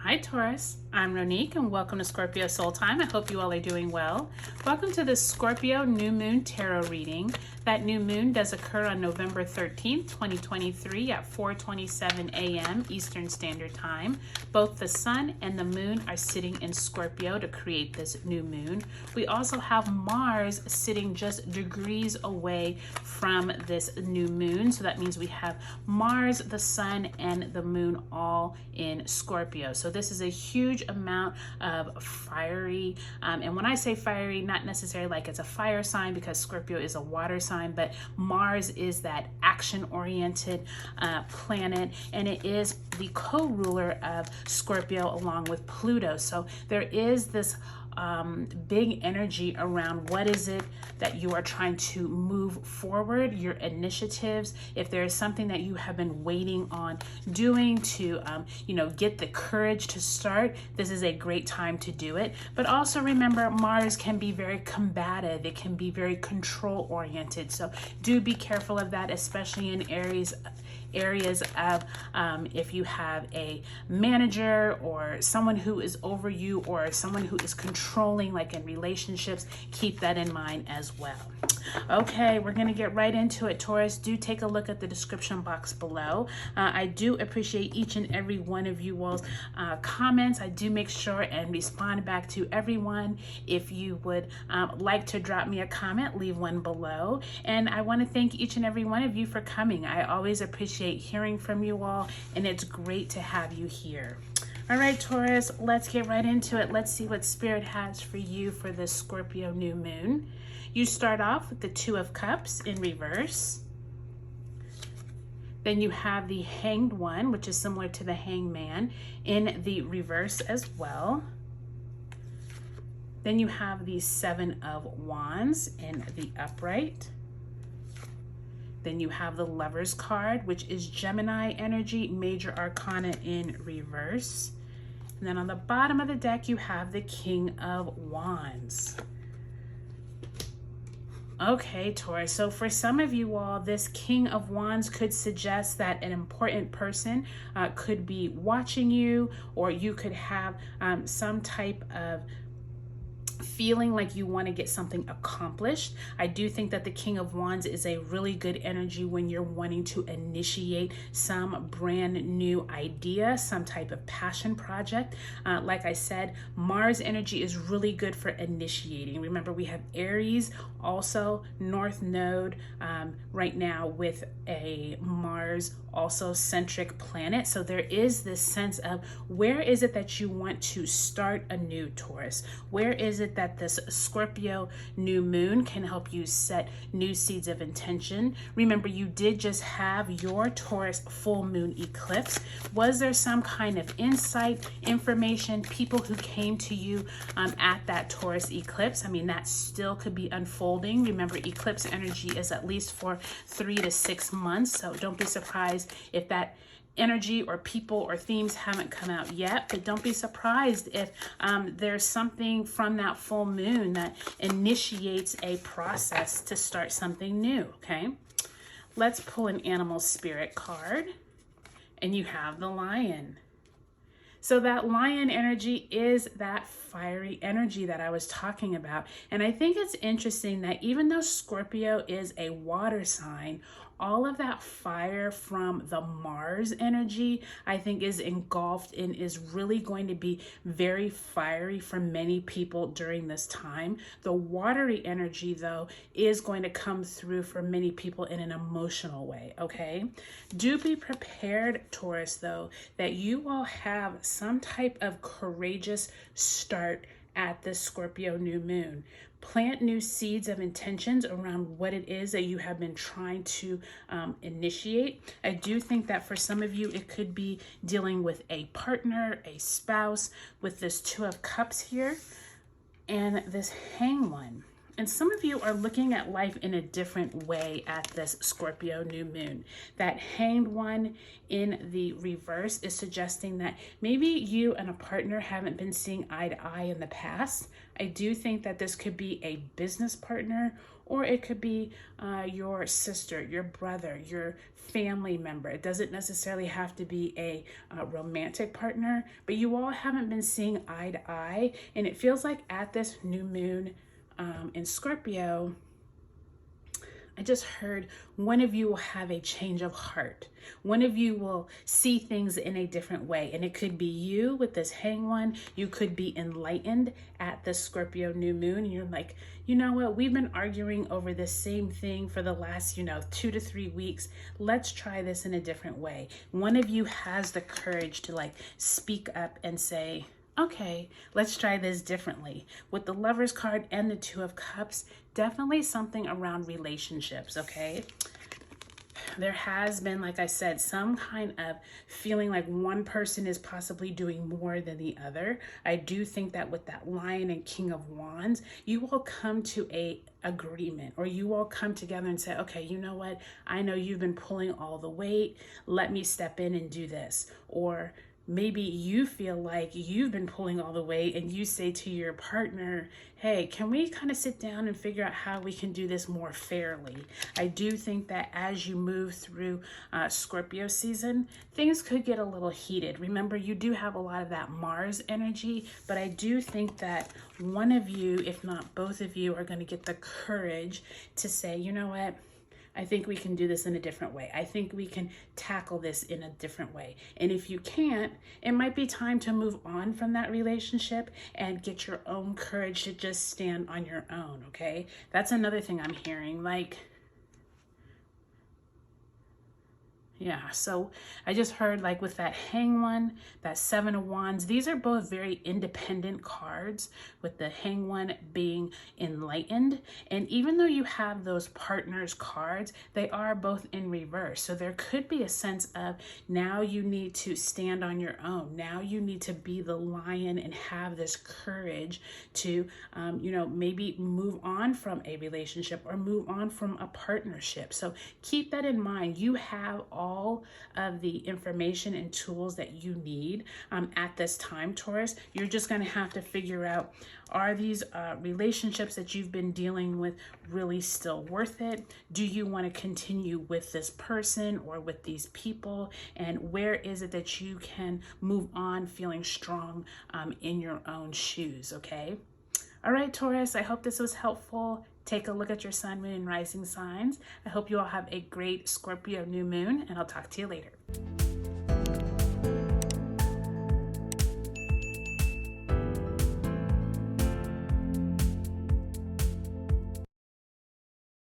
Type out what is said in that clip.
Hi Taurus, I'm Ronique and welcome to Scorpio Soul Time. I hope you all are doing well. Welcome to the Scorpio New Moon Tarot reading. That new moon does occur on November 13th, 2023 at 4:27 a.m. Eastern Standard Time. Both the sun and the moon are sitting in Scorpio to create this new moon. We also have Mars sitting just degrees away from this new moon. So that means we have Mars, the sun, and the moon all in Scorpio. So this is a huge amount of fiery, and when I say fiery, not necessarily like it's a fire sign because Scorpio is a water sign, but Mars is that action-oriented planet, and it is the co-ruler of Scorpio along with Pluto. So there is this big energy around what is it that you are trying to move forward, your initiatives. If there is something that you have been waiting on doing to, get the courage to start, this is a great time to do it. But also remember, Mars can be very combative. It can be very control oriented. So do be careful of that, especially in areas of if you have a manager or someone who is over you or someone who is controlling, like in relationships, keep that in mind as well. Okay, we're going to get right into it, Taurus. Do take a look at the description box below. I do appreciate each and every one of you all's comments. I do make sure and respond back to everyone. If you would like to drop me a comment, leave one below. And I want to thank each and every one of you for coming. I always appreciate hearing from you all, and it's great to have you here. All right, Taurus, let's get right into it. Let's see what Spirit has for you for this Scorpio new moon. You start off with the Two of Cups in reverse. Then you have the Hanged One, which is similar to the Hangman, in the reverse as well. Then you have the Seven of Wands in the upright. Then you have the Lover's card, which is Gemini energy, Major Arcana in reverse. And then on the bottom of the deck, you have the King of Wands. Okay, Taurus, so for some of you all, this King of Wands could suggest that an important person could be watching you, or you could have some type of feeling like you want to get something accomplished. I do think that the King of Wands is a really good energy when you're wanting to initiate some brand new idea, some type of passion project. Like I said, Mars energy is really good for initiating. Remember, we have Aries, also North Node right now with a Mars also centric planet. So there is this sense of where is it that you want to start anew, Taurus? Where is it that this Scorpio new moon can help you set new seeds of intention? Remember, you did just have your Taurus full moon eclipse. Was there some kind of insight, information, people who came to you at that Taurus eclipse? I mean, that still could be unfolding. Remember, eclipse energy is at least for 3 to 6 months. So don't be surprised if that energy or people or themes haven't come out yet, but don't be surprised if there's something from that full moon that initiates a process to start something new. Okay, let's pull an animal spirit card, and you have the Lion. So that Lion energy is that fiery energy that I was talking about. And I think it's interesting that even though Scorpio is a water sign, all of that fire from the Mars energy, I think, is engulfed and is really going to be very fiery for many people during this time. The watery energy, though, is going to come through for many people in an emotional way, okay? Do be prepared, Taurus, though, that you all have some type of courageous start at this Scorpio new moon. Plant new seeds of intentions around what it is that you have been trying to initiate. I do think that for some of you, it could be dealing with a partner, a spouse, with this Two of Cups here, and this Hanged One. And some of you are looking at life in a different way at this Scorpio new moon. That hanged one in the reverse is suggesting that maybe you and a partner haven't been seeing eye to eye in the past. I do think that this could be a business partner, or it could be your sister, your brother, your family member. It doesn't necessarily have to be a romantic partner, but you all haven't been seeing eye to eye. And it feels like at this new moon in Scorpio, I just heard one of you will have a change of heart. One of you will see things in a different way. And it could be you with this hang one. You could be enlightened at the Scorpio new moon. And you're like, you know what? We've been arguing over the same thing for the last, 2 to 3 weeks. Let's try this in a different way. One of you has the courage to speak up and say, okay, let's try this differently. With the Lovers card and the Two of Cups, definitely something around relationships, okay? There has been, like I said, some kind of feeling like one person is possibly doing more than the other. I do think that with that Lion and King of Wands, you will come to a agreement, or you all come together and say, okay, you know what? I know you've been pulling all the weight. Let me step in and do this. Or maybe you feel like you've been pulling all the weight and you say to your partner, hey, can we kind of sit down and figure out how we can do this more fairly? I do think that as you move through Scorpio season, things could get a little heated. Remember, you do have a lot of that Mars energy, but I do think that one of you, if not both of you, are going to get the courage to say, you know what? I think we can do this in a different way. I think we can tackle this in a different way. And if you can't, it might be time to move on from that relationship and get your own courage to just stand on your own, okay? That's another thing I'm hearing. Yeah, so I just heard with that hang one, that Seven of Wands, these are both very independent cards, with the hang one being enlightened. And even though you have those partners cards, they are both in reverse. So there could be a sense of now you need to stand on your own. Now you need to be the lion and have this courage to, maybe move on from a relationship or move on from a partnership. So keep that in mind. You have all of the information and tools that you need at this time, Taurus. You're just going to have to figure out, are these relationships that you've been dealing with really still worth it? Do you want to continue with this person or with these people? And where is it that you can move on feeling strong in your own shoes, okay? All right, Taurus, I hope this was helpful. Take a look at your sun, moon, and rising signs. I hope you all have a great Scorpio new moon, and I'll talk to you later.